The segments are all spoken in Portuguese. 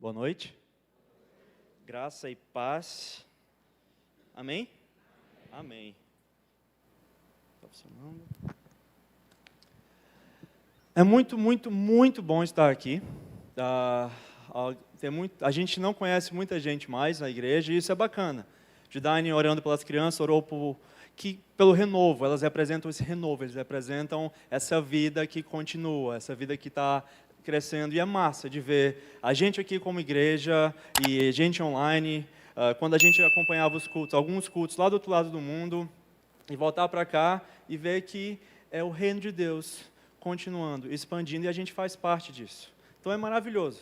Boa noite. Graça e paz. Amém? Amém. Está funcionando? É muito bom estar aqui. A gente não conhece muita gente mais na igreja e isso é bacana. Judane, orando pelas crianças, orou pelo renovo. Elas representam esse renovo, eles representam essa vida que continua, essa vida que está crescendo. E é massa de ver a gente aqui como igreja e gente online. Quando a gente acompanhava os cultos, alguns cultos lá do outro lado do mundo, e voltar para cá e ver que é o reino de Deus continuando, expandindo, e a gente faz parte disso. Então é maravilhoso.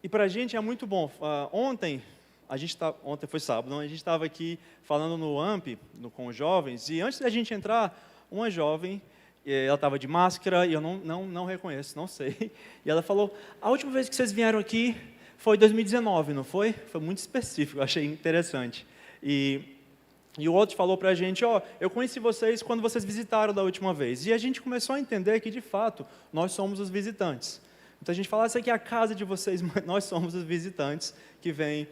E para a gente é muito bom. Ontem foi sábado, a gente estava aqui falando no AMP, com os jovens, e antes da gente entrar, uma jovem, ela estava de máscara, e eu não reconheço, não sei, e ela falou, a última vez que vocês vieram aqui foi em 2019, não foi? Foi muito específico, eu achei interessante. E o outro falou para a gente, eu conheci vocês quando vocês visitaram da última vez. E a gente começou a entender que, de fato, nós somos os visitantes. Então a gente fala, essa aqui é a casa de vocês, mas nós somos os visitantes que vêm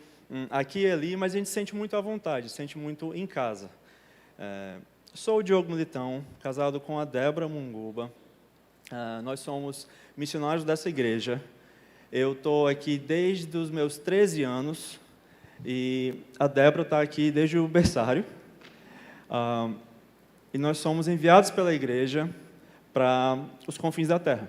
aqui e ali, mas a gente se sente muito à vontade, se sente muito em casa. Sou o Diogo Militão, casado com a Débora Munguba. Nós somos missionários dessa igreja. Eu estou aqui desde os meus 13 anos. E a Débora está aqui desde o berçário. E nós somos enviados pela igreja para os confins da terra.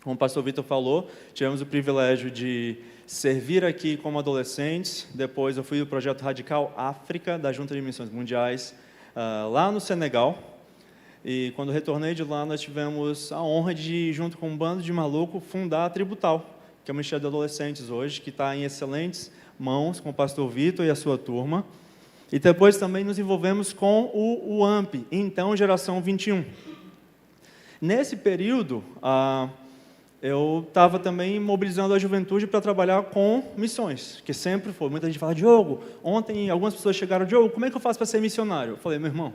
Como o pastor Vitor falou, tivemos o privilégio de servir aqui como adolescentes. Depois eu fui do Projeto Radical África, da Junta de Missões Mundiais, lá no Senegal. E quando retornei de lá, nós tivemos a honra de, junto com um bando de maluco, fundar a Tributal, que é uma ministério de adolescentes hoje, que está em excelentes mãos, com o pastor Vitor e a sua turma. E depois também nos envolvemos com o AMP, então Geração 21. Nesse período, eu estava também mobilizando a juventude para trabalhar com missões, que sempre foi. Muita gente fala, Diogo, ontem algumas pessoas chegaram, Diogo, como é que eu faço para ser missionário? Eu falei, meu irmão,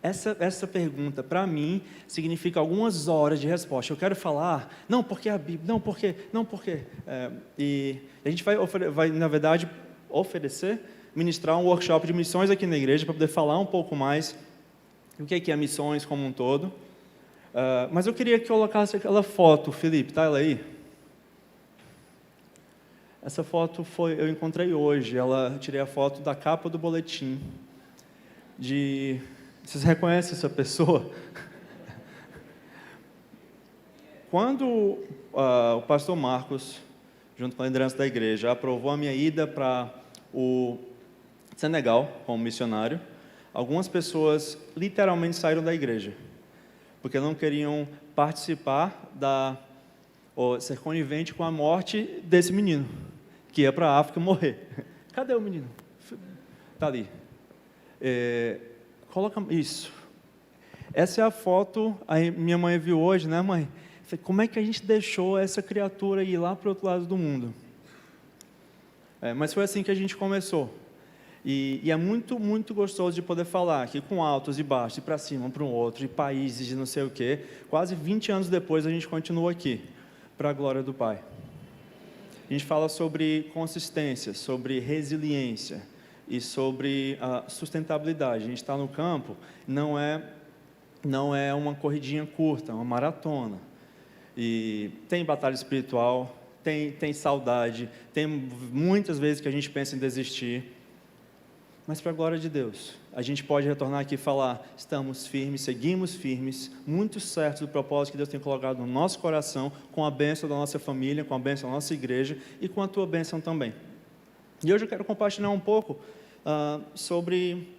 essa pergunta, para mim, significa algumas horas de resposta. Eu quero falar, não, porque a Bíblia, não, porque. E a gente vai, na verdade, ministrar um workshop de missões aqui na igreja, para poder falar um pouco mais do que é missões como um todo. Mas eu queria que colocasse aquela foto, Felipe, tá ela aí? Essa foto eu encontrei hoje, tirei a foto da capa do boletim, Vocês reconhecem essa pessoa? Quando o pastor Marcos, junto com a liderança da igreja, aprovou a minha ida para o Senegal como missionário, algumas pessoas literalmente saíram da igreja, porque não queriam participar ou ser conivente com a morte desse menino, que ia para a África morrer. Cadê o menino? Está ali. Coloca isso. Essa é a foto, a minha mãe viu hoje, né, mãe? Como é que a gente deixou essa criatura ir lá para o outro lado do mundo? Mas foi assim que a gente começou. E é muito gostoso de poder falar aqui com altos e baixos, e para cima, para um outro, de países, de não sei o quê. Quase 20 anos depois a gente continua aqui, para a glória do Pai. A gente fala sobre consistência, sobre resiliência, e sobre a sustentabilidade. A gente está no campo, não é uma corridinha curta, é uma maratona. E tem batalha espiritual, tem saudade, tem muitas vezes que a gente pensa em desistir, mas para a glória de Deus, a gente pode retornar aqui e falar, estamos firmes, seguimos firmes, muito certos do propósito que Deus tem colocado no nosso coração, com a bênção da nossa família, com a bênção da nossa igreja e com a tua bênção também. E hoje eu quero compartilhar um pouco sobre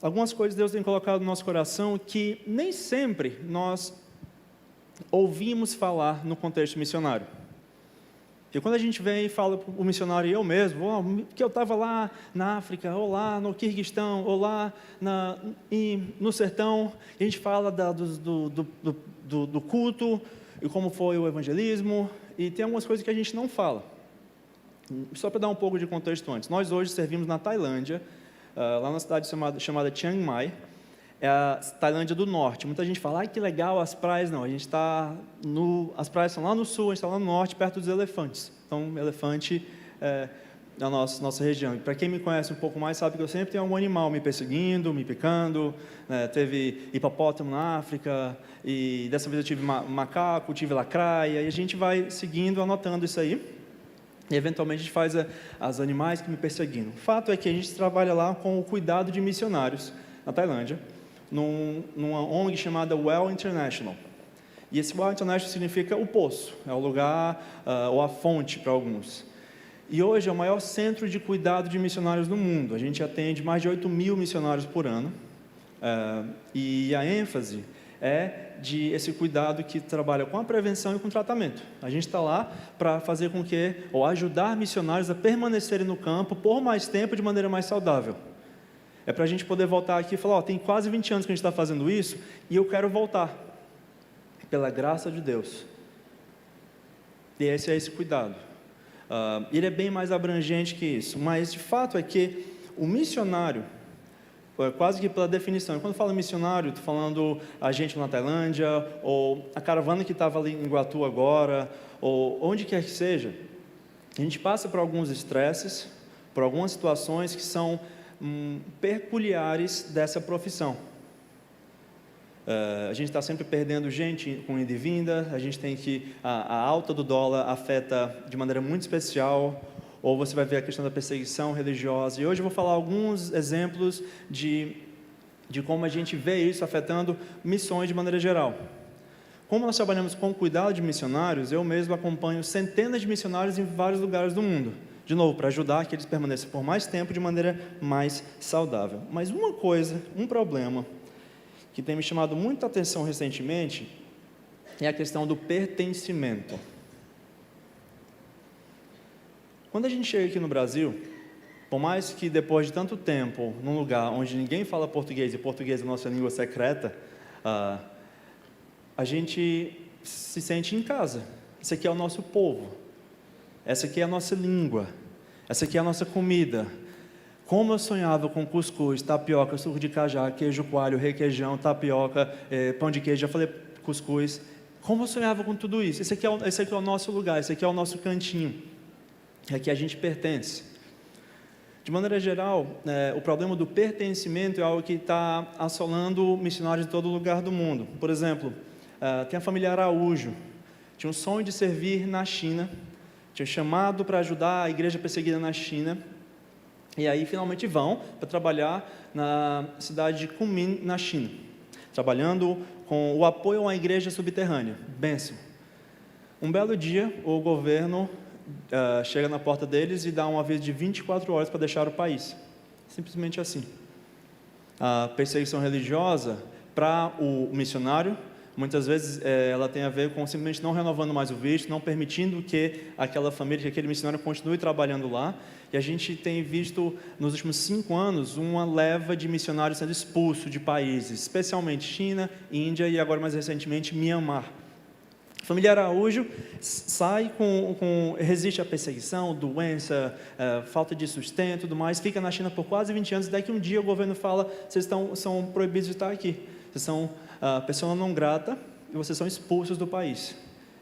algumas coisas que Deus tem colocado no nosso coração que nem sempre nós ouvimos falar no contexto missionário. Porque quando a gente vem e fala para o missionário, e eu mesmo, que eu estava lá na África, ou lá no Quirguistão, ou lá no sertão, e a gente fala do culto, e como foi o evangelismo, e tem algumas coisas que a gente não fala. Só para dar um pouco de contexto antes, nós hoje servimos na Tailândia, lá na cidade chamada Chiang Mai. é a Tailândia do Norte. Muita gente fala, que legal, as praias. Não, a gente está as praias estão lá no sul, a gente está lá no norte, perto dos elefantes. Então, elefante na nossa região. Para quem me conhece um pouco mais, sabe que eu sempre tenho algum animal me perseguindo, me picando. Teve hipopótamo na África, e dessa vez eu tive macaco, tive lacraia, e a gente vai seguindo, anotando isso aí. E, eventualmente, a gente faz as animais que me perseguindo. O fato é que a gente trabalha lá com o cuidado de missionários na Tailândia, numa ONG chamada Well International. E esse Well International significa o poço, é o lugar, ou a fonte para alguns. E hoje é o maior centro de cuidado de missionários do mundo. A gente atende mais de 8.000 missionários por ano. E a ênfase é esse cuidado que trabalha com a prevenção e com o tratamento. A gente está lá para fazer com que, ou ajudar missionários a permanecerem no campo por mais tempo de maneira mais saudável. É para a gente poder voltar aqui e falar, tem quase 20 anos que a gente está fazendo isso, e eu quero voltar, pela graça de Deus. E esse é esse cuidado. Ele é bem mais abrangente que isso, mas de fato é que o missionário, quase que pela definição, quando eu falo missionário, estou falando a gente na Tailândia, ou a caravana que estava ali em Iguatu agora, ou onde quer que seja, a gente passa por alguns estresses, por algumas situações que são peculiares dessa profissão. A gente está sempre perdendo gente com ida e vinda, a gente tem que, a alta do dólar afeta de maneira muito especial, ou você vai ver a questão da perseguição religiosa, e hoje eu vou falar alguns exemplos de como a gente vê isso afetando missões de maneira geral. Como nós trabalhamos com cuidado de missionários, eu mesmo acompanho centenas de missionários em vários lugares do mundo, de novo, para ajudar que eles permaneçam por mais tempo de maneira mais saudável. Mas uma coisa, um problema, que tem me chamado muita atenção recentemente, é a questão do pertencimento. Quando a gente chega aqui no Brasil, por mais que depois de tanto tempo, num lugar onde ninguém fala português, e português é a nossa língua secreta, a gente se sente em casa. Esse aqui é o nosso povo, essa aqui é a nossa língua, essa aqui é a nossa comida. Como eu sonhava com cuscuz, tapioca, suco de cajá, queijo coalho, requeijão, tapioca, pão de queijo, já falei cuscuz. Como eu sonhava com tudo isso? Esse aqui é o nosso lugar, esse aqui é o nosso cantinho. Aqui a gente pertence. De maneira geral, o problema do pertencimento é algo que está assolando missionários de todo lugar do mundo. Por exemplo, tem a família Araújo, tinha um sonho de servir na China, tinha chamado para ajudar a igreja perseguida na China, e aí finalmente vão para trabalhar na cidade de Kunming, na China, trabalhando com o apoio a uma igreja subterrânea. Bênção. Um belo dia, o governo chega na porta deles e dá um aviso de 24 horas para deixar o país. Simplesmente assim. A perseguição religiosa, para o missionário, muitas vezes ela tem a ver com simplesmente não renovando mais o visto, não permitindo que aquela família, que aquele missionário continue trabalhando lá. E a gente tem visto, nos últimos 5 anos, uma leva de missionários sendo expulsos de países, especialmente China, Índia e agora mais recentemente Myanmar. A família Araújo resiste à perseguição, doença, falta de sustento e tudo mais, fica na China por quase 20 anos, daí que um dia o governo fala, vocês são proibidos de estar aqui, vocês são pessoa não grata e vocês são expulsos do país.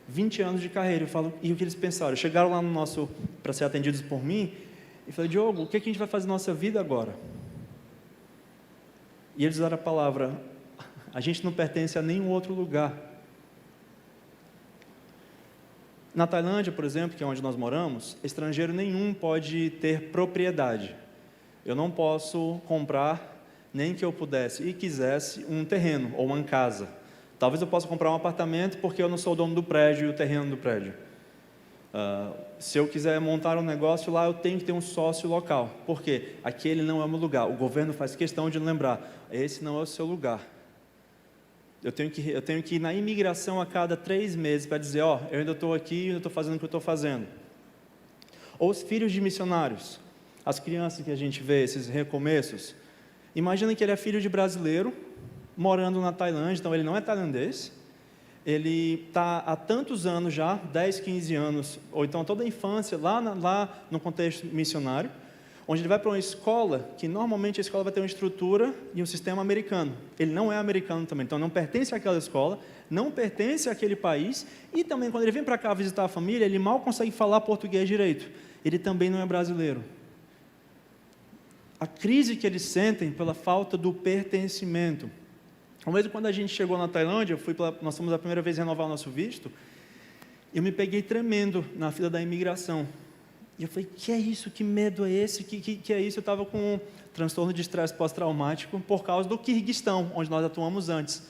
20 anos de carreira, eu falo, e o que eles pensaram? Chegaram lá para ser atendidos por mim, e falei, Diogo, o que a gente vai fazer na nossa vida agora? E eles usaram a palavra, a gente não pertence a nenhum outro lugar. Na Tailândia, por exemplo, que é onde nós moramos, estrangeiro nenhum pode ter propriedade. Eu não posso comprar, nem que eu pudesse e quisesse, um terreno ou uma casa. Talvez eu possa comprar um apartamento porque eu não sou o dono do prédio e o terreno do prédio. Se eu quiser montar um negócio lá, eu tenho que ter um sócio local. Por quê? Aquele não é o meu lugar. O governo faz questão de lembrar, esse não é o seu lugar. Eu tenho que ir na imigração a cada 3 meses para dizer, eu ainda estou aqui, eu estou fazendo o que eu estou fazendo. Ou os filhos de missionários, as crianças que a gente vê, esses recomeços. Imagina que ele é filho de brasileiro, morando na Tailândia, então ele não é tailandês, ele está há tantos anos já, 10, 15 anos, ou então toda a infância, lá no contexto missionário. onde ele vai para uma escola, que normalmente a escola vai ter uma estrutura e um sistema americano. Ele não é americano também, então não pertence àquela escola, não pertence àquele país, e também quando ele vem para cá visitar a família, ele mal consegue falar português direito. Ele também não é brasileiro. A crise que eles sentem pela falta do pertencimento. Ao mesmo quando a gente chegou na Tailândia, nós fomos a primeira vez renovar o nosso visto, eu me peguei tremendo na fila da imigração. E eu falei, que é isso? Que medo é esse? Que é isso? Eu estava com um transtorno de estresse pós-traumático por causa do Quirguistão, onde nós atuamos antes,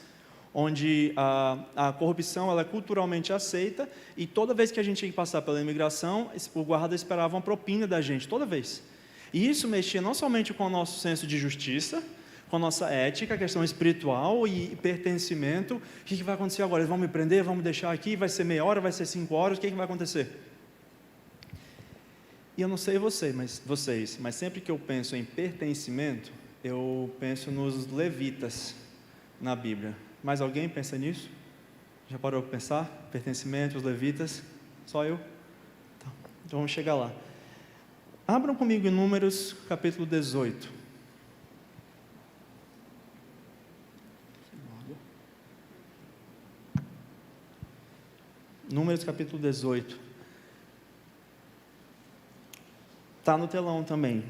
onde a corrupção ela é culturalmente aceita, e toda vez que a gente tinha que passar pela imigração, o guarda esperava uma propina da gente, toda vez. E isso mexia não somente com o nosso senso de justiça, com a nossa ética, a questão espiritual e pertencimento. O que vai acontecer agora? Eles vão me prender, vão me deixar aqui, vai ser meia hora, vai ser 5 horas, o que vai acontecer? E eu não sei vocês, mas sempre que eu penso em pertencimento, eu penso nos levitas na Bíblia. Mais alguém pensa nisso? Já parou para pensar? Pertencimento, os levitas? Só eu? Então vamos chegar lá. Abram comigo em Números, capítulo 18. Números, capítulo 18. Está no telão também.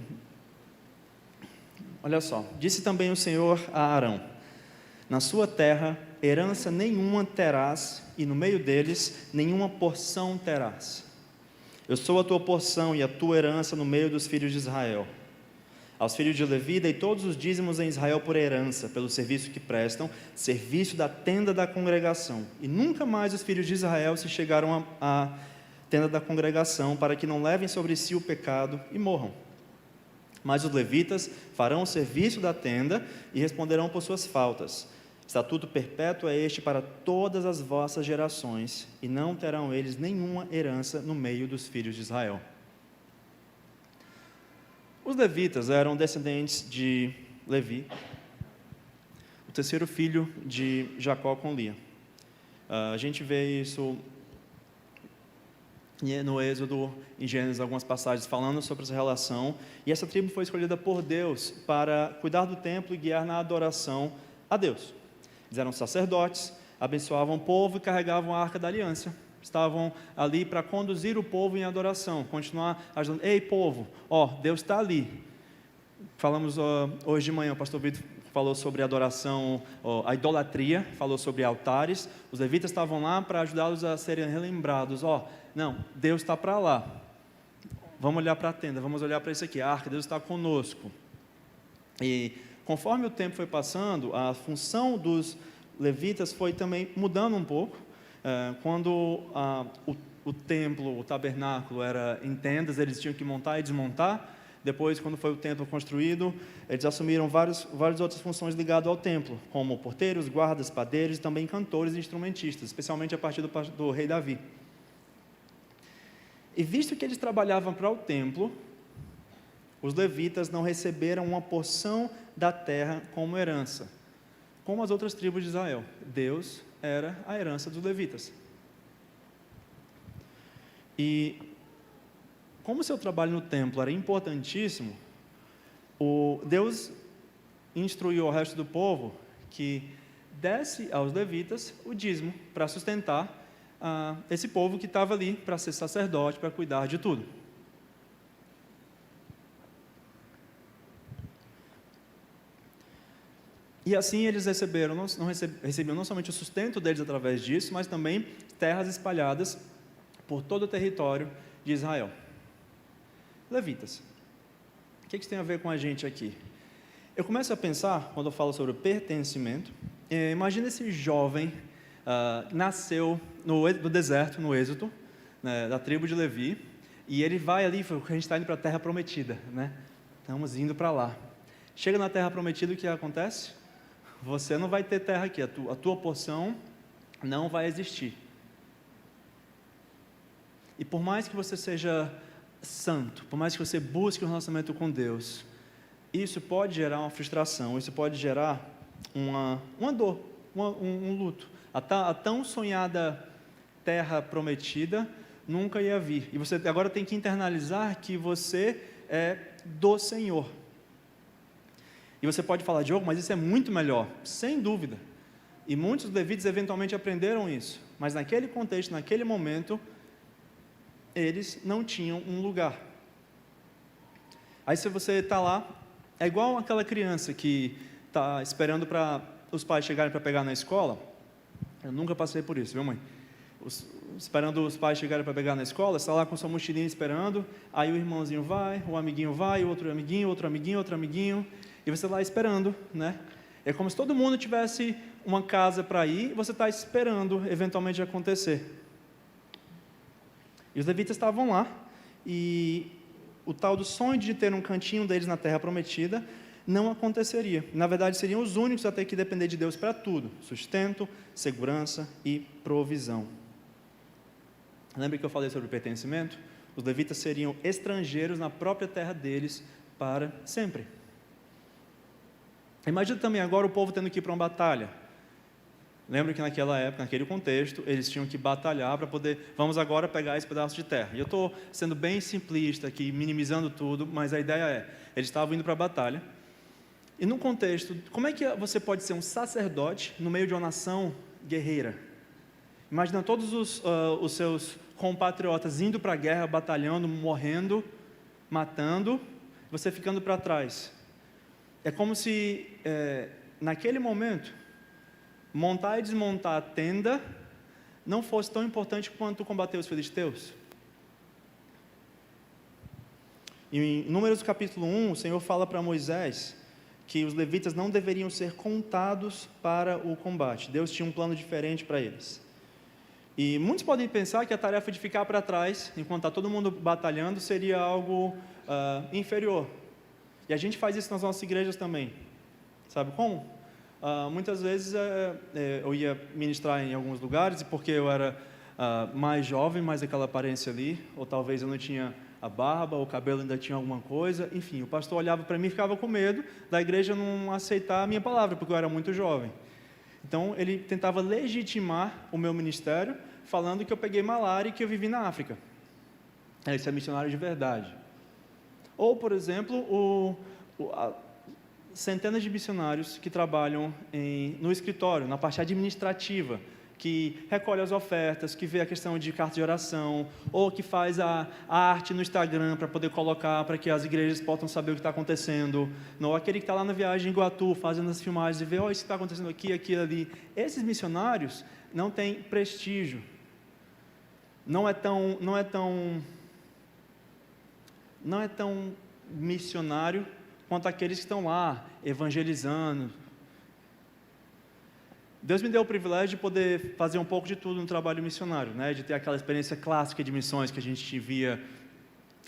Olha só. Disse também o Senhor a Arão: na sua terra herança nenhuma terás, e no meio deles nenhuma porção terás. Eu sou a tua porção e a tua herança no meio dos filhos de Israel. Aos filhos de Levi dei todos os dízimos em Israel por herança, pelo serviço que prestam, serviço da tenda da congregação. E nunca mais os filhos de Israel se chegaram a tenda da congregação, para que não levem sobre si o pecado e morram. Mas os levitas farão o serviço da tenda e responderão por suas faltas. Estatuto perpétuo é este para todas as vossas gerações, e não terão eles nenhuma herança no meio dos filhos de Israel. Os levitas eram descendentes de Levi, o terceiro filho de Jacó com Lia. A gente vê isso no Êxodo, em Gênesis, algumas passagens falando sobre essa relação, e essa tribo foi escolhida por Deus para cuidar do templo e guiar na adoração a Deus. Eles eram sacerdotes, abençoavam o povo e carregavam a Arca da Aliança. Estavam ali para conduzir o povo em adoração, continuar ajudando. Ei, povo, Deus está ali. Falamos hoje de manhã, o pastor Vitor falou sobre adoração, a idolatria, falou sobre altares. Os levitas estavam lá para ajudá-los a serem relembrados. Não, Deus está para lá. Vamos olhar para a tenda, vamos olhar para isso aqui, a arca, Deus está conosco. E conforme o tempo foi passando, a função dos levitas foi também mudando um pouco. Quando o templo, o tabernáculo era em tendas, eles tinham que montar e desmontar. Depois, quando foi o templo construído, eles assumiram várias outras funções ligadas ao templo, como porteiros, guardas, padeiros e também cantores e instrumentistas, especialmente a partir do rei Davi. E visto que eles trabalhavam para o templo, os levitas não receberam uma porção da terra como herança, como as outras tribos de Israel. Deus era a herança dos levitas. E como o seu trabalho no templo era importantíssimo, Deus instruiu ao resto do povo que desse aos levitas o dízimo para sustentar esse povo que estava ali para ser sacerdote, para cuidar de tudo. E assim eles recebiam não somente o sustento deles através disso, mas também terras espalhadas por todo o território de Israel. Levitas. O que isso tem a ver com a gente aqui? Eu começo a pensar, quando eu falo sobre o pertencimento, imagina esse jovem, nasceu no deserto, no Êxodo, né, da tribo de Levi, e ele vai ali, a gente está indo para a terra prometida, né? Estamos indo para lá. Chega na terra prometida, o que acontece? Você não vai ter terra aqui, a tua porção não vai existir. E por mais que você seja santo, por mais que você busque um relacionamento com Deus, isso pode gerar uma frustração, isso pode gerar uma dor, um luto. A tão sonhada terra prometida nunca ia vir. E você agora tem que internalizar que você é do Senhor. E você pode falar, Diogo, mas isso é muito melhor. Sem dúvida. E muitos levitas eventualmente aprenderam isso. Mas naquele contexto, naquele momento, eles não tinham um lugar. Aí se você está lá, é igual aquela criança que está esperando para os pais chegarem para pegar na escola. Eu nunca passei por isso, viu, mãe? Esperando os pais chegarem para pegar na escola, está lá com sua mochilinha esperando, aí o irmãozinho vai, o amiguinho vai, o outro amiguinho, outro amiguinho, outro amiguinho, e você lá esperando, né? É como se todo mundo tivesse uma casa para ir, e você está esperando eventualmente acontecer. E os levitas estavam lá, e o tal do sonho de ter um cantinho deles na terra prometida não aconteceria. Na verdade, seriam os únicos a ter que depender de Deus para tudo: sustento, segurança e provisão. Lembra que eu falei sobre o pertencimento? Os levitas seriam estrangeiros na própria terra deles para sempre. Imagina também agora o povo tendo que ir para uma batalha. Lembra que naquela época, naquele contexto, eles tinham que batalhar para poder, vamos agora pegar esse pedaço de terra. E eu estou sendo bem simplista aqui, minimizando tudo, mas a ideia é, eles estavam indo para a batalha. E no contexto, como é que você pode ser um sacerdote no meio de uma nação guerreira? Imagina todos os seus compatriotas indo para a guerra, batalhando, morrendo, matando, você ficando para trás. É como se, naquele momento, montar e desmontar a tenda não fosse tão importante quanto combater os filisteus. Em Números capítulo 1, o Senhor fala para Moisés que os levitas não deveriam ser contados para o combate. Deus tinha um plano diferente para eles. E muitos podem pensar que a tarefa de ficar para trás, enquanto está todo mundo batalhando, seria algo inferior. E a gente faz isso nas nossas igrejas também. Sabe como? Muitas vezes eu ia ministrar em alguns lugares, e porque eu era mais jovem, mais aquela aparência ali, ou talvez eu não tinha a barba, o cabelo ainda tinha alguma coisa, enfim, o pastor olhava para mim e ficava com medo da igreja não aceitar a minha palavra, porque eu era muito jovem. Então ele tentava legitimar o meu ministério, falando que eu peguei malária e que eu vivi na África. Esse é missionário de verdade. Ou, por exemplo, centenas de missionários que trabalham no escritório, na parte administrativa, que recolhe as ofertas, que vê a questão de carta de oração, ou que faz a arte no Instagram para poder colocar, para que as igrejas possam saber o que está acontecendo, ou aquele que está lá na viagem em Iguatu, fazendo as filmagens e vê, isso está acontecendo aqui, aqui, ali. Esses missionários não têm prestígio, não é tão missionário quanto aqueles que estão lá, evangelizando. Deus me deu o privilégio de poder fazer um pouco de tudo no trabalho missionário, né? De ter aquela experiência clássica de missões que a gente via,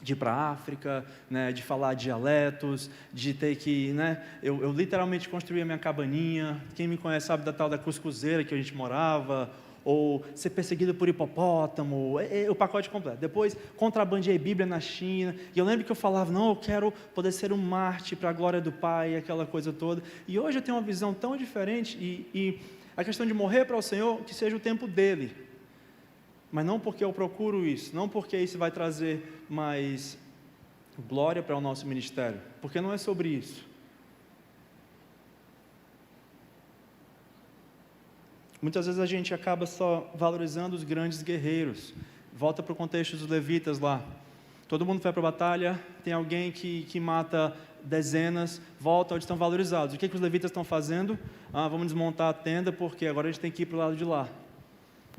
de ir para a África, né? De falar dialetos, de ter que, né? Eu literalmente construí a minha cabaninha. Quem me conhece sabe da tal da cuscuzeira que a gente morava, ou ser perseguido por hipopótamo, o pacote completo. Depois, contrabandeei Bíblia na China, e eu lembro que eu falava, não, eu quero poder ser um mártir para a glória do Pai, aquela coisa toda. E hoje eu tenho uma visão tão diferente, e a questão de morrer para o Senhor, que seja o tempo dele. Mas não porque eu procuro isso, não porque isso vai trazer mais glória para o nosso ministério, porque não é sobre isso. Muitas vezes a gente acaba só valorizando os grandes guerreiros. Volta para o contexto dos levitas lá. Todo mundo vai para a batalha, tem alguém que mata dezenas, volta onde estão valorizados. O que os levitas estão fazendo? Vamos desmontar a tenda porque agora a gente tem que ir para o lado de lá.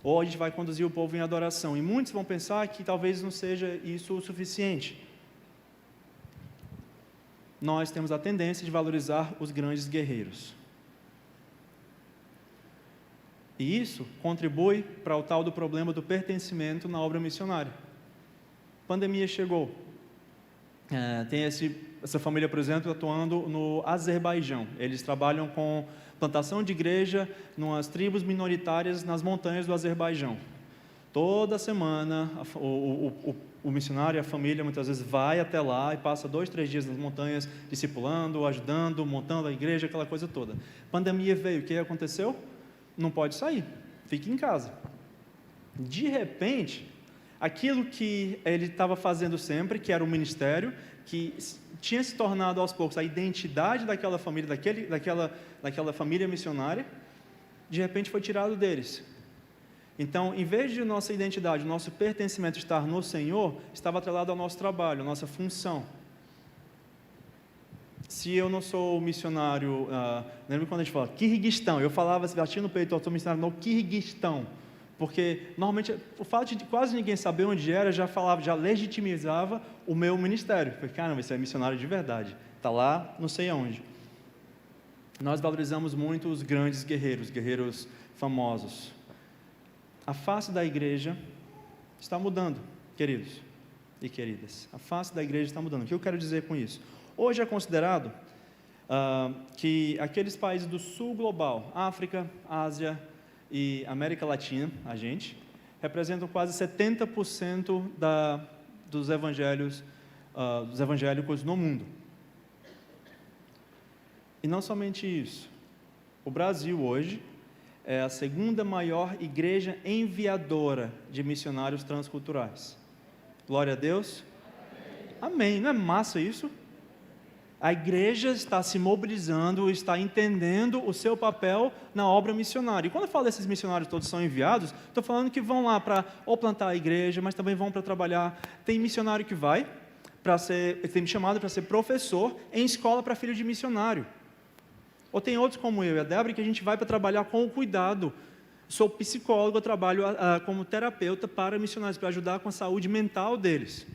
Ou a gente vai conduzir o povo em adoração. E muitos vão pensar que talvez não seja isso o suficiente. Nós temos a tendência de valorizar os grandes guerreiros. E isso contribui para o tal do problema do pertencimento na obra missionária. A pandemia chegou. Tem essa família, por exemplo, atuando no Azerbaijão. Eles trabalham com plantação de igreja nas tribos minoritárias nas montanhas do Azerbaijão. Toda semana, o missionário e a família muitas vezes vai até lá e passa 2, 3 dias nas montanhas, discipulando, ajudando, montando a igreja, aquela coisa toda. A pandemia veio, o que aconteceu? Não pode sair, fique em casa. De repente, aquilo que ele estava fazendo sempre, que era um ministério, que tinha se tornado aos poucos a identidade daquela família, daquela família missionária, de repente foi tirado deles. Então, em vez de nossa identidade, nosso pertencimento estar no Senhor, estava atrelado ao nosso trabalho, à nossa função. Se eu não sou missionário, lembra quando a gente fala Quirguistão, eu falava, batia no peito, eu sou missionário no Quirguistão, porque normalmente o fato de quase ninguém saber onde era, já legitimizava o meu ministério. Porque, caramba, esse é missionário de verdade, está lá não sei aonde. Nós valorizamos muito os grandes guerreiros famosos. A face da igreja está mudando, queridos e queridas. A face da igreja está mudando. O que eu quero dizer com isso? Hoje é considerado que aqueles países do sul global, África, Ásia e América Latina, a gente, representam quase 70% dos evangélicos no mundo. E não somente isso. O Brasil hoje é a segunda maior igreja enviadora de missionários transculturais. Glória a Deus. Amém. Não é massa isso? A igreja está se mobilizando, está entendendo o seu papel na obra missionária. E quando eu falo desses missionários todos são enviados, estou falando que vão lá para ou plantar a igreja, mas também vão para trabalhar. Tem missionário que vai tem chamado para ser professor em escola para filho de missionário. Ou tem outros como eu e a Débora que a gente vai para trabalhar com o cuidado. Sou psicólogo, eu trabalho como terapeuta para missionários, para ajudar com a saúde mental deles.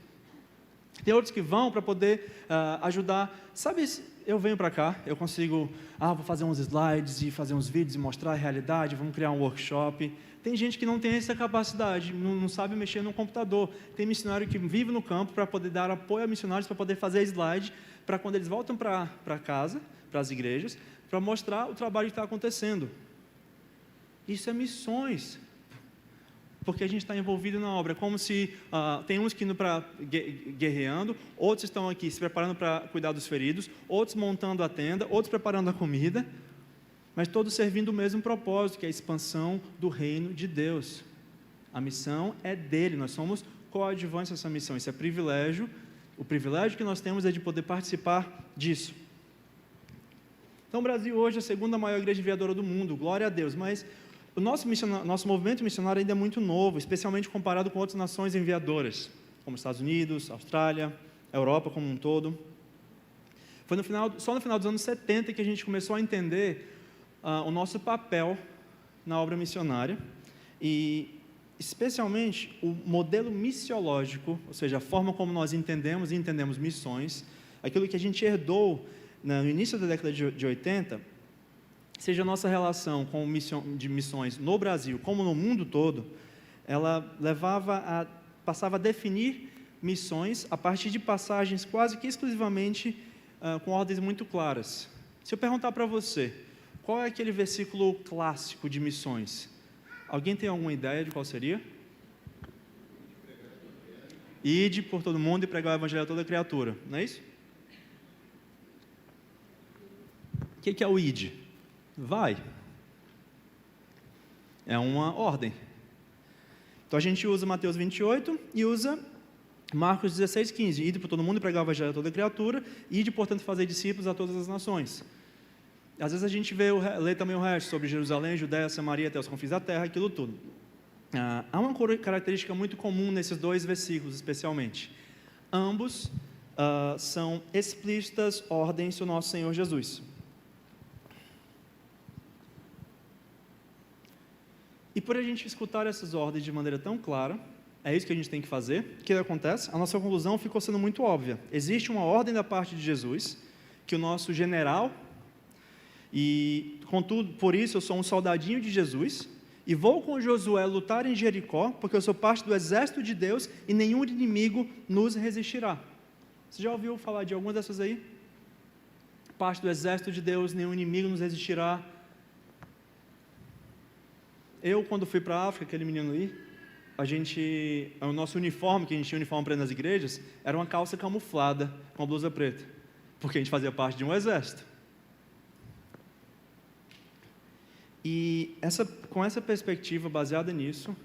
Tem outros que vão para poder ajudar. Sabe, eu venho para cá, eu consigo, vou fazer uns slides e fazer uns vídeos e mostrar a realidade, vamos criar um workshop. Tem gente que não tem essa capacidade, não sabe mexer no computador. Tem missionário que vive no campo para poder dar apoio a missionários, para poder fazer slide, para quando eles voltam para casa, para as igrejas, para mostrar o trabalho que está acontecendo. Isso é missões, porque a gente está envolvido na obra. É como se tem uns que indo para guerreando, outros estão aqui se preparando para cuidar dos feridos, outros montando a tenda, outros preparando a comida, mas todos servindo o mesmo propósito, que é a expansão do reino de Deus. A missão é dele, nós somos coadjuvantes dessa missão. Isso é privilégio. O privilégio que nós temos é de poder participar disso. Então, o Brasil hoje é a segunda maior igreja enviadora do mundo, glória a Deus, mas o nosso movimento missionário ainda é muito novo, especialmente comparado com outras nações enviadoras, como Estados Unidos, Austrália, a Europa como um todo. Foi só no final dos anos 70 que a gente começou a entender o nosso papel na obra missionária e, especialmente, o modelo missiológico, ou seja, a forma como nós entendemos missões, aquilo que a gente herdou no início da década de 80, seja a nossa relação de missões no Brasil, como no mundo todo, ela passava a definir missões a partir de passagens quase que exclusivamente com ordens muito claras. Se eu perguntar para você, qual é aquele versículo clássico de missões? Alguém tem alguma ideia de qual seria? Ide por todo mundo e pregar o evangelho a toda criatura, não é isso? O que é o ide? Vai. É uma ordem. Então a gente usa Mateus 28 e usa Marcos 16, 15. Ide por todo mundo e pregar o evangelho a toda criatura, ide, portanto, fazer discípulos a todas as nações. Às vezes a gente lê também o resto sobre Jerusalém, Judéia, Samaria, até os confins da terra, aquilo tudo. Há uma característica muito comum nesses dois versículos, especialmente. Ambos são explícitas ordens do nosso Senhor Jesus. E por a gente escutar essas ordens de maneira tão clara, é isso que a gente tem que fazer. O que acontece? A nossa conclusão ficou sendo muito óbvia. Existe uma ordem da parte de Jesus, que o nosso general, e contudo, por isso eu sou um soldadinho de Jesus, e vou com Josué lutar em Jericó, porque eu sou parte do exército de Deus, e nenhum inimigo nos resistirá. Você já ouviu falar de alguma dessas aí? Parte do exército de Deus, nenhum inimigo nos resistirá. Eu, quando fui para a África, aquele menino ali, o nosso uniforme, que a gente tinha uniforme para ir nas igrejas, era uma calça camuflada com a blusa preta, porque a gente fazia parte de um exército. E com essa perspectiva, baseada nisso,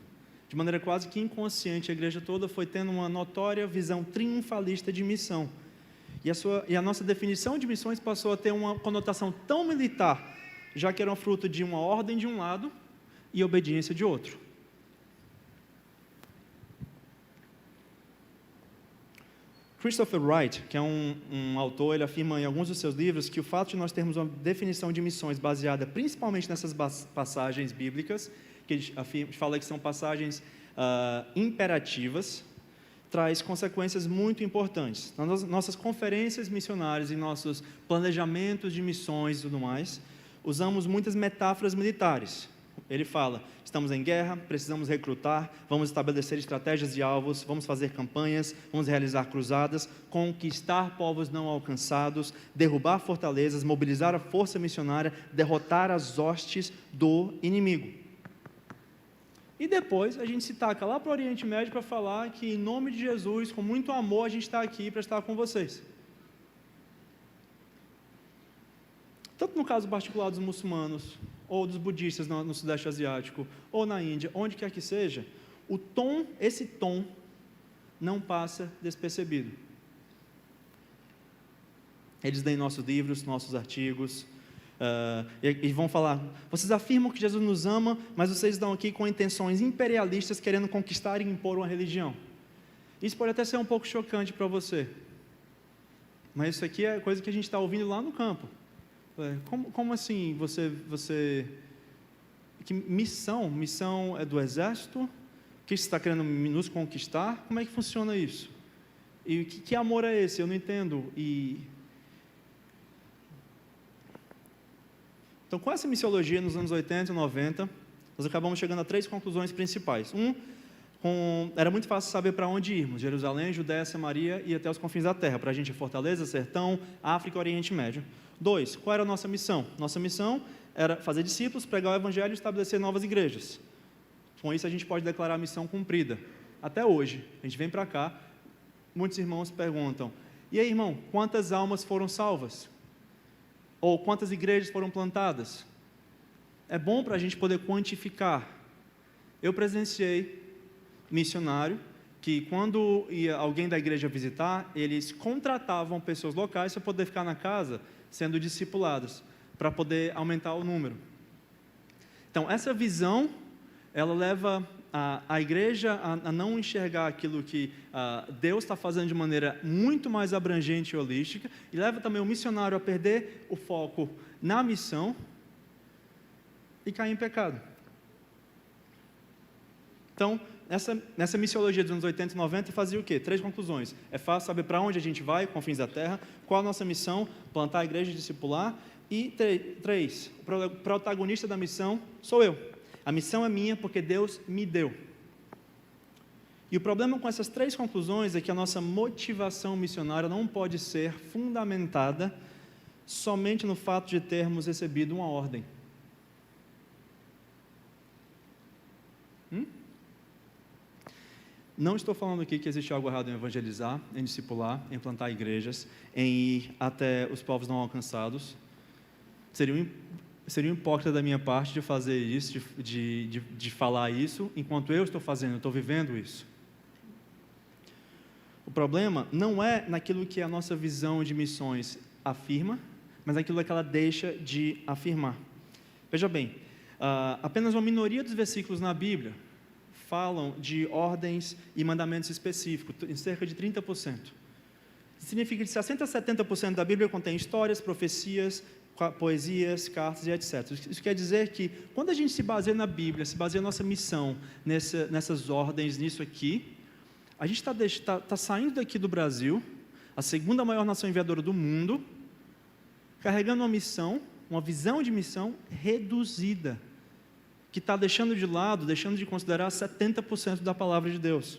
de maneira quase que inconsciente, a igreja toda foi tendo uma notória visão triunfalista de missão. E a nossa definição de missões passou a ter uma conotação tão militar, já que era um fruto de uma ordem de um lado e obediência de outro. Christopher Wright, que é um autor, ele afirma em alguns dos seus livros que o fato de nós termos uma definição de missões baseada principalmente nessas passagens bíblicas, que ele fala que são passagens imperativas, traz consequências muito importantes. Nas nossas conferências missionárias e nossos planejamentos de missões e tudo mais, usamos muitas metáforas militares. Ele fala, estamos em guerra, precisamos recrutar, vamos estabelecer estratégias de alvos, vamos fazer campanhas, vamos realizar cruzadas, conquistar povos não alcançados, derrubar fortalezas, mobilizar a força missionária, derrotar as hostes do inimigo. E depois a gente se taca lá para o Oriente Médio para falar que, em nome de Jesus, com muito amor, a gente está aqui para estar com vocês. Tanto no caso particular dos muçulmanos, ou dos budistas no Sudeste Asiático, ou na Índia, onde quer que seja, esse tom não passa despercebido. Eles leem nossos livros, nossos artigos, e vão falar, vocês afirmam que Jesus nos ama, mas vocês estão aqui com intenções imperialistas, querendo conquistar e impor uma religião. Isso pode até ser um pouco chocante para você, mas isso aqui é coisa que a gente está ouvindo lá no campo. Como assim você... Que missão? Missão é do exército? Que você está querendo nos conquistar? Como é que funciona isso? E que amor é esse? Eu não entendo. Então, com essa missiologia nos anos 80 e 90, nós acabamos chegando a 3 conclusões principais. Era muito fácil saber para onde irmos: Jerusalém, Judéia, Samaria e até os confins da terra. Para a gente é Fortaleza, Sertão, África, Oriente Médio. 2, qual era a nossa missão? Nossa missão era fazer discípulos, pregar o evangelho e estabelecer novas igrejas. Com isso a gente pode declarar a missão cumprida. Até hoje, a gente vem para cá, muitos irmãos perguntam, e aí, irmão, quantas almas foram salvas? Ou quantas igrejas foram plantadas? É bom para a gente poder quantificar. Eu presenciei missionário que, quando ia alguém da igreja visitar, eles contratavam pessoas locais para poder ficar na casa sendo discipuladas, para poder aumentar o número. Então, essa visão, ela leva a igreja a não enxergar aquilo que Deus está fazendo de maneira muito mais abrangente e holística, e leva também o missionário a perder o foco na missão e cair em pecado. Então, nessa missiologia dos anos 80 e 90, fazia o quê? 3 conclusões. É fácil saber para onde a gente vai, confins da terra, qual a nossa missão, plantar a igreja e discipular. E 3, o protagonista da missão sou eu. A missão é minha porque Deus me deu. E o problema com essas 3 conclusões é que a nossa motivação missionária não pode ser fundamentada somente no fato de termos recebido uma ordem. Não estou falando aqui que existe algo errado em evangelizar, em discipular, em plantar igrejas, em ir até os povos não alcançados. Seria um hipócrita da minha parte de fazer isso, de falar isso, enquanto eu estou fazendo, eu estou vivendo isso. O problema não é naquilo que a nossa visão de missões afirma, mas naquilo que ela deixa de afirmar. Veja bem, apenas uma minoria dos versículos na Bíblia falam de ordens e mandamentos específicos, em cerca de 30%. Significa que 60% a 70% da Bíblia contém histórias, profecias, poesias, cartas e etc. Isso quer dizer que, quando a gente se baseia na Bíblia, se baseia na nossa missão, nessas ordens, nisso aqui, a gente está saindo daqui do Brasil, a segunda maior nação enviadora do mundo, carregando uma missão, uma visão de missão reduzida, que está deixando de lado, deixando de considerar 70% da palavra de Deus.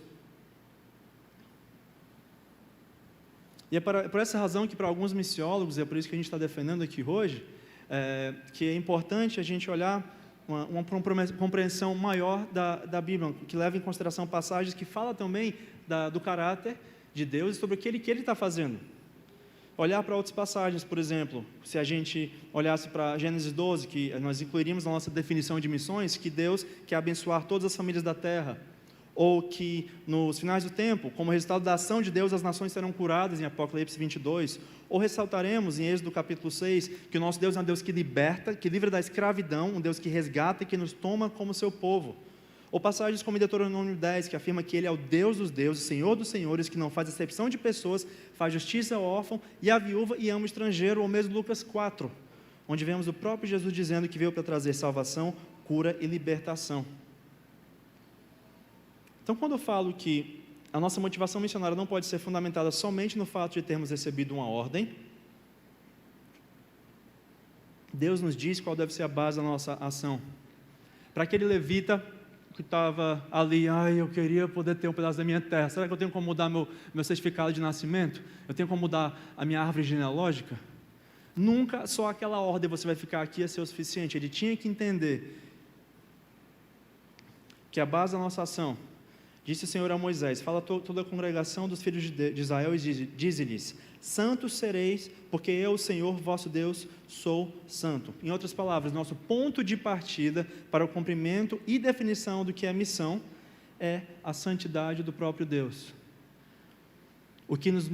E é por essa razão que, para alguns missiólogos, é por isso que a gente está defendendo aqui hoje, que é importante a gente olhar uma compreensão maior da Bíblia, que leva em consideração passagens que falam também do caráter de Deus e sobre o que Ele está fazendo. Olhar para outras passagens, por exemplo, se a gente olhasse para Gênesis 12, que nós incluiríamos na nossa definição de missões, que Deus quer abençoar todas as famílias da terra. ou que nos finais do tempo, como resultado da ação de Deus, as nações serão curadas em Apocalipse 22, ou ressaltaremos em Êxodo capítulo 6, que o nosso Deus é um Deus que liberta, que livra da escravidão, um Deus que resgata e que nos toma como seu povo. Ou passagens como em Deuteronômio 10, que afirma que Ele é o Deus dos deuses, Senhor dos senhores, que não faz acepção de pessoas, faz justiça ao órfão e à viúva e ama o estrangeiro, ou mesmo Lucas 4, onde vemos o próprio Jesus dizendo que veio para trazer salvação, cura e libertação. Então, quando eu falo que a nossa motivação missionária não pode ser fundamentada somente no fato de termos recebido uma ordem, Deus nos diz qual deve ser a base da nossa ação. Para aquele levita que estava ali, eu queria poder ter um pedaço da minha terra, será que eu tenho como mudar meu certificado de nascimento? Eu tenho como mudar a minha árvore genealógica? Nunca só aquela ordem, você vai ficar aqui, é ser o suficiente. Ele tinha que entender que a base da nossa ação, disse o Senhor a Moisés, fala a toda a congregação dos filhos de Israel e dize-lhes, santos sereis, porque eu, o Senhor, vosso Deus, sou santo. Em outras palavras, nosso ponto de partida para o cumprimento e definição do que é missão é a santidade do próprio Deus. O que nos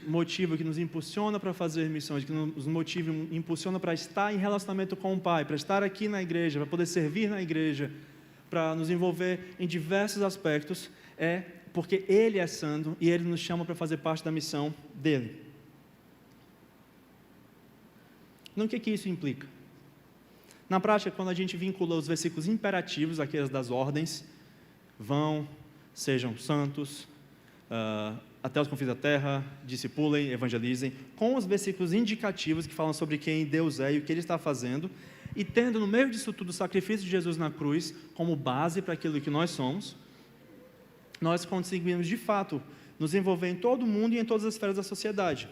motiva, o que nos impulsiona para fazer missões, o que nos motiva e impulsiona para estar em relacionamento com o Pai, para estar aqui na igreja, para poder servir na igreja, para nos envolver em diversos aspectos, é porque Ele é santo e Ele nos chama para fazer parte da missão dEle. Então, o que isso implica? Na prática, quando a gente vincula os versículos imperativos, aqueles das ordens, vão, sejam santos, até os confins da terra, discipulem, evangelizem, com os versículos indicativos que falam sobre quem Deus é e o que Ele está fazendo, e tendo no meio disso tudo o sacrifício de Jesus na cruz como base para aquilo que nós somos, nós conseguimos de fato nos envolver em todo o mundo e em todas as esferas da sociedade.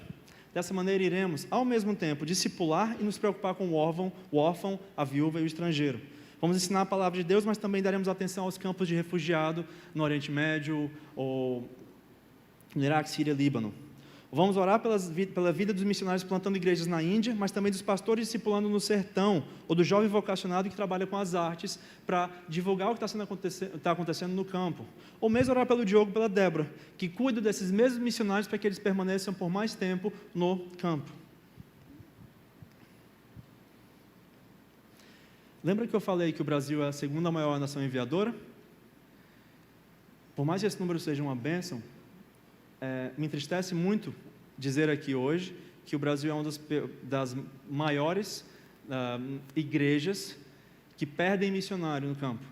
Dessa maneira iremos, ao mesmo tempo, discipular e nos preocupar com o órfão, a viúva e o estrangeiro. Vamos ensinar a palavra de Deus, mas também daremos atenção aos campos de refugiado no Oriente Médio, ou no Iraque, Síria e Líbano. Vamos orar pela vida dos missionários plantando igrejas na Índia, mas também dos pastores discipulando no sertão, ou do jovem vocacionado que trabalha com as artes para divulgar o que está acontecendo no campo. Ou mesmo orar pelo Diogo e pela Débora, que cuidam desses mesmos missionários para que eles permaneçam por mais tempo no campo. Lembra que eu falei que o Brasil é a segunda maior nação enviadora? Por mais que esse número seja uma bênção, me entristece muito dizer aqui hoje que o Brasil é uma das maiores igrejas que perdem missionário no campo.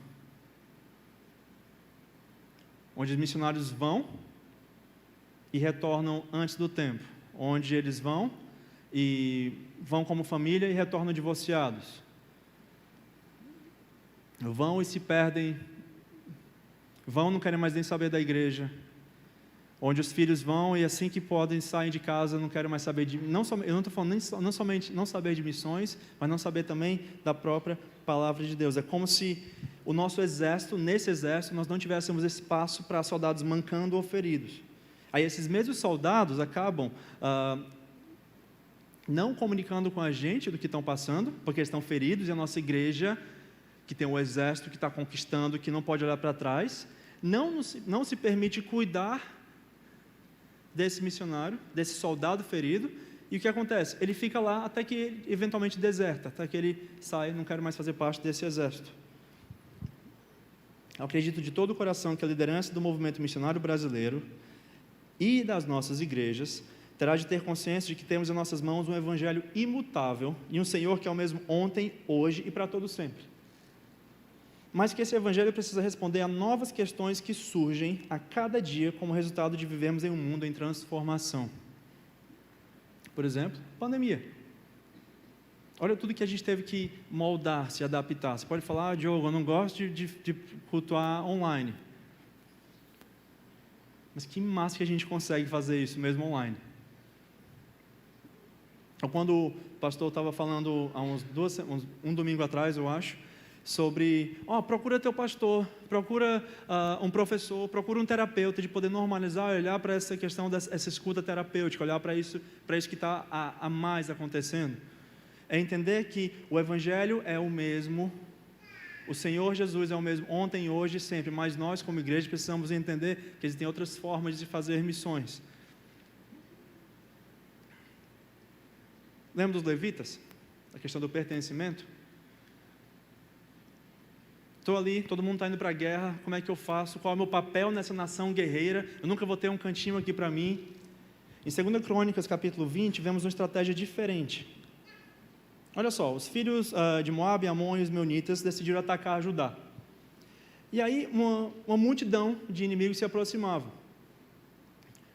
Onde os missionários vão e retornam antes do tempo. Onde eles vão como família e retornam divorciados. Vão e se perdem, não querem mais nem saber da igreja. Onde os filhos vão e assim que podem saem de casa, não querem mais saber eu não estou falando não somente não saber de missões, mas não saber também da própria palavra de Deus. É como se o nosso exército, nesse exército, nós não tivéssemos espaço para soldados mancando ou feridos. Aí esses mesmos soldados acabam não comunicando com a gente do que estão passando, porque eles estão feridos, e a nossa igreja, que tem um exército que está conquistando, que não pode olhar para trás, não se permite cuidar desse missionário, desse soldado ferido, e o que acontece? Ele fica lá até que ele eventualmente deserta, até que ele sai, não quer mais fazer parte desse exército. Eu acredito de todo o coração que a liderança do movimento missionário brasileiro e das nossas igrejas terá de ter consciência de que temos em nossas mãos um evangelho imutável e um Senhor que é o mesmo ontem, hoje e para todo sempre. Mas que esse evangelho precisa responder a novas questões que surgem a cada dia como resultado de vivermos em um mundo em transformação. Por exemplo, pandemia. Olha tudo que a gente teve que moldar, se adaptar. Você pode falar, Diogo, eu não gosto de cultuar online. Mas que massa que a gente consegue fazer isso mesmo online. Quando o pastor estava falando há um domingo atrás, eu acho, sobre, procura teu pastor, procura um professor, procura um terapeuta, de poder normalizar, olhar para essa questão dessa escuta terapêutica, olhar para isso que está a mais acontecendo. É entender que o evangelho é o mesmo O Senhor Jesus é o mesmo ontem, hoje e sempre, mas nós, como igreja, precisamos entender que existem outras formas de fazer missões. Lembra dos levitas? A questão do pertencimento? Estou ali, todo mundo está indo para a guerra, como é que eu faço? Qual é o meu papel nessa nação guerreira? Eu nunca vou ter um cantinho aqui para mim. Em 2 Crônicas, capítulo 20, vemos uma estratégia diferente. Olha só, os filhos de Moabe, Amon e os Meunitas decidiram atacar Judá. E aí uma multidão de inimigos se aproximava.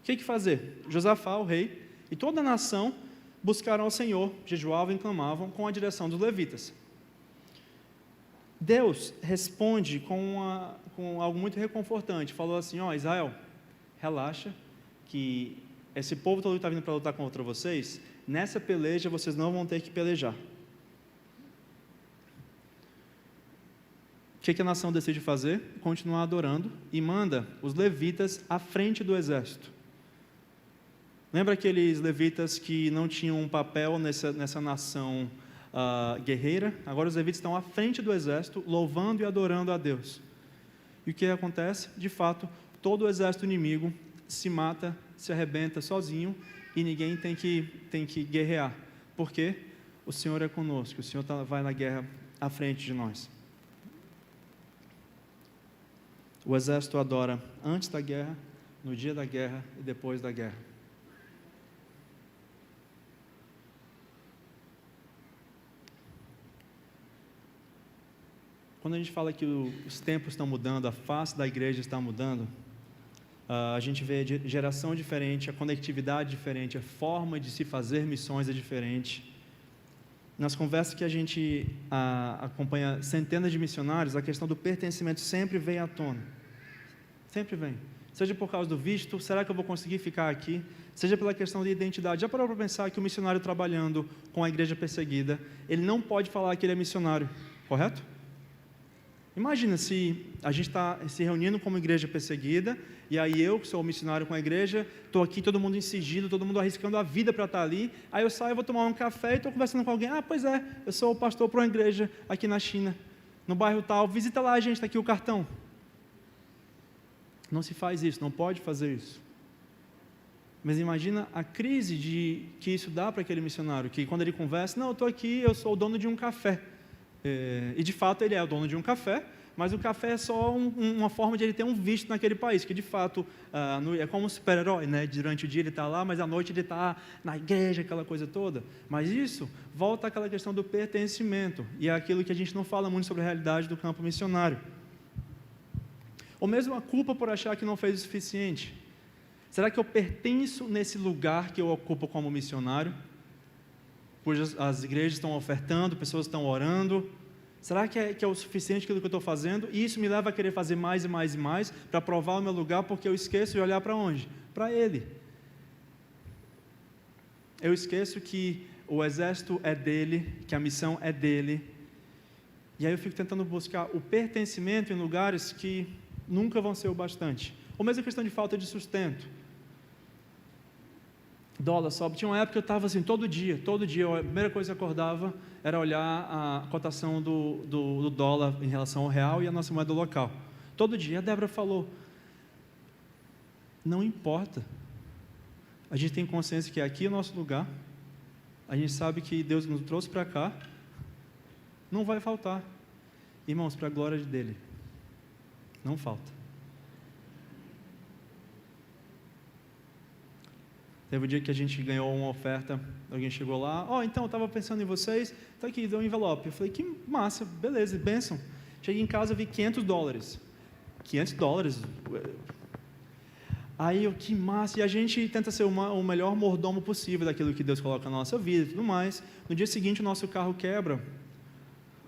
O que fazer? Josafá, o rei, e toda a nação buscaram ao Senhor, jejuavam e clamavam com a direção dos levitas. Deus responde com algo muito reconfortante. Falou assim: Israel, relaxa, que esse povo todo que está vindo para lutar contra vocês, nessa peleja vocês não vão ter que pelejar. O que a nação decide fazer? Continuar adorando e manda os levitas à frente do exército. Lembra aqueles levitas que não tinham um papel nessa nação guerreira? Agora os levitas estão à frente do exército, louvando e adorando a Deus. E o que acontece? De fato, todo o exército inimigo se mata, se arrebenta sozinho, e ninguém tem que guerrear. Por quê? O Senhor é conosco, o Senhor vai na guerra à frente de nós. O exército adora antes da guerra, no dia da guerra e depois da guerra. Quando a gente fala que os tempos estão mudando, a face da igreja está mudando, a gente vê a geração diferente, a conectividade diferente, a forma de se fazer missões é diferente. Nas conversas que a gente acompanha centenas de missionários, a questão do pertencimento sempre vem à tona. Sempre vem. Seja por causa do visto, será que eu vou conseguir ficar aqui? Seja pela questão de identidade. Já parou para pensar que o missionário trabalhando com a igreja perseguida, ele não pode falar que ele é missionário, correto? Imagina se a gente está se reunindo como igreja perseguida, e aí eu, que sou missionário com a igreja, estou aqui, todo mundo em sigilo, todo mundo arriscando a vida para estar ali, aí eu saio, vou tomar um café e estou conversando com alguém: pois é, eu sou o pastor para uma igreja aqui na China, no bairro tal, visita lá, gente, está aqui o cartão. Não se faz isso, não pode fazer isso. Mas imagina a crise que isso dá para aquele missionário, que quando ele conversa: não, eu estou aqui, eu sou o dono de um café. E de fato ele é o dono de um café, mas o café é só uma forma de ele ter um visto naquele país, que de fato é como um super-herói, né? Durante o dia ele está lá, mas à noite ele está na igreja, aquela coisa toda. Mas isso volta àquela questão do pertencimento, e é aquilo que a gente não fala muito sobre a realidade do campo missionário. Ou mesmo a culpa por achar que não fez o suficiente. Será que eu pertenço nesse lugar que eu ocupo como missionário? Pois as igrejas estão ofertando, pessoas estão orando. Será que é o suficiente aquilo que eu estou fazendo? E isso me leva a querer fazer mais e mais e mais para provar o meu lugar, porque eu esqueço de olhar para onde? Para Ele. Eu esqueço que o exército é dele, que a missão é dele. E aí eu fico tentando buscar o pertencimento em lugares que nunca vão ser o bastante. Ou mesmo a questão de falta de sustento. Dólar sobe. Tinha uma época que eu estava assim, todo dia, a primeira coisa que eu acordava era olhar a cotação do dólar em relação ao real e a nossa moeda local. Todo dia. A Débora falou: não importa. A gente tem consciência que aqui é o nosso lugar. A gente sabe que Deus nos trouxe para cá. Não vai faltar. Irmãos, para a glória dele. Não falta. Teve um dia que a gente ganhou uma oferta, alguém chegou lá: então, eu estava pensando em vocês, está aqui, deu um envelope. Eu falei: que massa, beleza, bênção. Cheguei em casa, vi $500. $500? Aí eu: que massa. E a gente tenta ser o melhor mordomo possível daquilo que Deus coloca na nossa vida e tudo mais. No dia seguinte, o nosso carro quebra.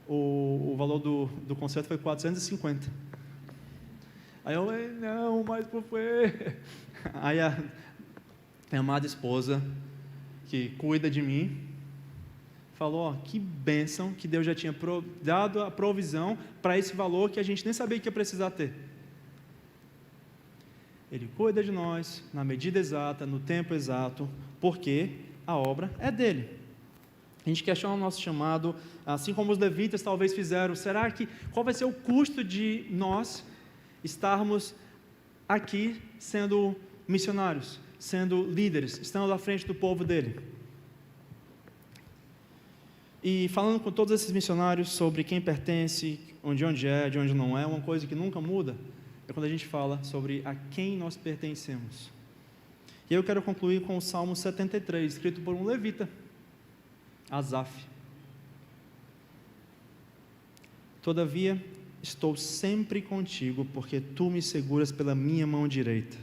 O valor do conserto foi $450. Aí eu: não, mas por quê? Aí a minha amada esposa, que cuida de mim, falou: que bênção, que Deus já tinha dado a provisão para esse valor que a gente nem sabia que ia precisar ter. Ele cuida de nós, na medida exata, no tempo exato, porque a obra é dele. A gente questiona o nosso chamado, assim como os levitas talvez fizeram. Qual vai ser o custo de nós estarmos aqui sendo missionários, sendo líderes, estando à frente do povo dele? E falando com todos esses missionários sobre quem pertence, de onde não é, uma coisa que nunca muda é quando a gente fala sobre a quem nós pertencemos. E eu quero concluir com o Salmo 73, escrito por um levita, Asaf. Todavia, estou sempre contigo, porque tu me seguras pela minha mão direita.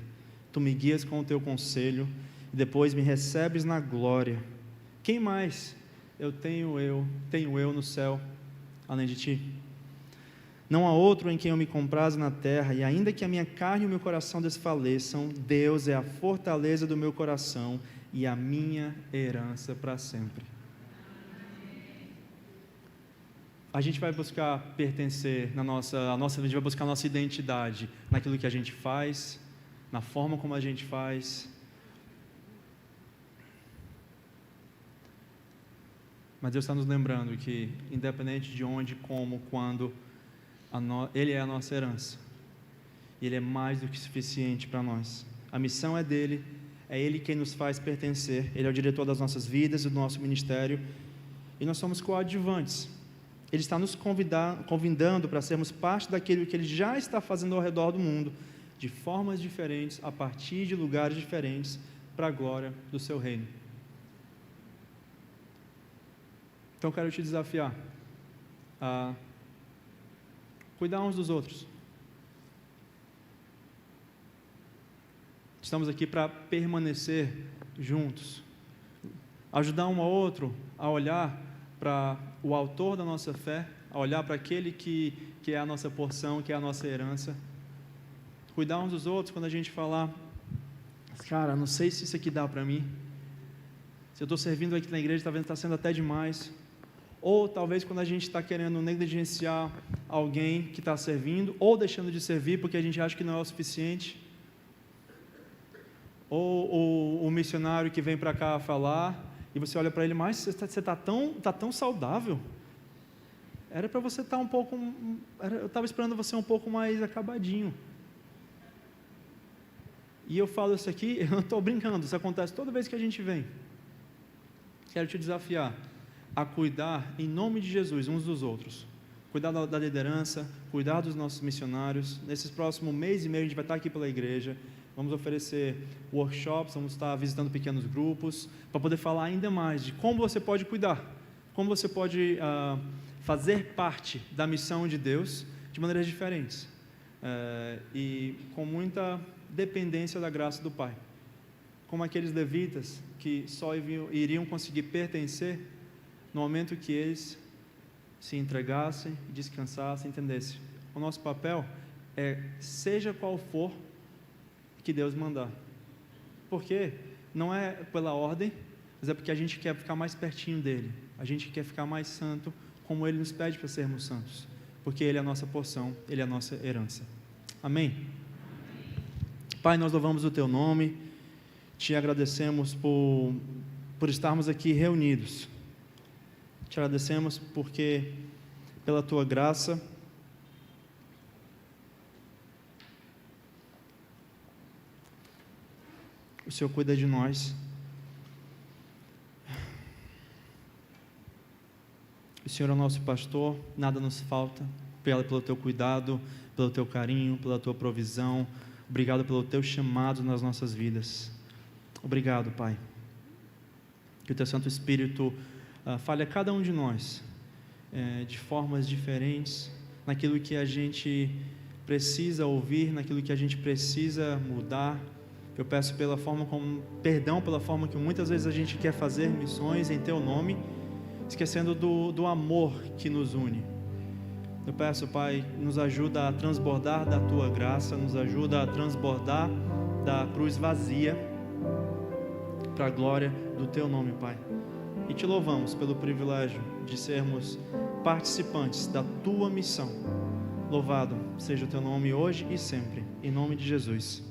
Tu me guias com o teu conselho, e depois me recebes na glória. Quem mais tenho eu no céu, além de ti? Não há outro em quem eu me comprazo na terra, e ainda que a minha carne e o meu coração desfaleçam, Deus é a fortaleza do meu coração e a minha herança para sempre. A gente vai buscar pertencer a gente vai buscar a nossa identidade naquilo que a gente faz, na forma como a gente faz. Mas Deus está nos lembrando que, independente de onde, como, quando, Ele é a nossa herança. Ele é mais do que suficiente para nós. A missão é dele, é Ele quem nos faz pertencer. Ele é o diretor das nossas vidas e do nosso ministério. E nós somos coadjuvantes. Ele está nos convidando para sermos parte daquilo que Ele já está fazendo ao redor do mundo, de formas diferentes, a partir de lugares diferentes, para a glória do Seu reino. Então, quero te desafiar a cuidar uns dos outros. Estamos aqui para permanecer juntos, ajudar um ao outro a olhar para o autor da nossa fé, a olhar para aquele que é a nossa porção, que é a nossa herança. Cuidar uns dos outros quando a gente falar, cara, não sei se isso aqui dá para mim. Se eu estou servindo aqui na igreja, está sendo até demais. Ou talvez quando a gente está querendo negligenciar alguém que está servindo, ou deixando de servir porque a gente acha que não é o suficiente. Ou o missionário que vem para cá falar, e você olha para ele, mas você está tão saudável. Era para você estar eu estava esperando você um pouco mais acabadinho. E eu falo isso aqui, eu não estou brincando, isso acontece toda vez que a gente vem. Quero te desafiar a cuidar, em nome de Jesus, uns dos outros. Cuidar da liderança, cuidar dos nossos missionários. Nesses próximos mês e meio, a gente vai estar aqui pela igreja. Vamos oferecer workshops, vamos estar visitando pequenos grupos, para poder falar ainda mais de como você pode cuidar, como você pode fazer parte da missão de Deus de maneiras diferentes, e com muita dependência da graça do Pai. Como aqueles levitas que só iriam conseguir pertencer no momento que eles se entregassem, descansassem, entendessem. O nosso papel é, seja qual for que Deus mandar. Porque não é pela ordem, mas é porque a gente quer ficar mais pertinho dele. A gente quer ficar mais santo, como ele nos pede para sermos santos. Porque ele é a nossa porção, ele é a nossa herança. Amém? Pai, nós louvamos o teu nome, te agradecemos por estarmos aqui reunidos. Te agradecemos porque, pela tua graça, o Senhor cuida de nós. O Senhor é o nosso pastor, nada nos falta. Obrigado pelo teu cuidado, pelo teu carinho, pela tua provisão. Obrigado pelo teu chamado nas nossas vidas. Obrigado, Pai. Que o teu Santo Espírito fale a cada um de nós de formas diferentes, naquilo que a gente precisa ouvir, naquilo que a gente precisa mudar. Eu peço perdão pela forma que muitas vezes a gente quer fazer missões em teu nome, esquecendo do amor que nos une. Eu peço, Pai, nos ajuda a transbordar da tua graça, nos ajuda a transbordar da cruz vazia, para a glória do teu nome, Pai. E te louvamos pelo privilégio de sermos participantes da tua missão. Louvado seja o teu nome hoje e sempre, em nome de Jesus.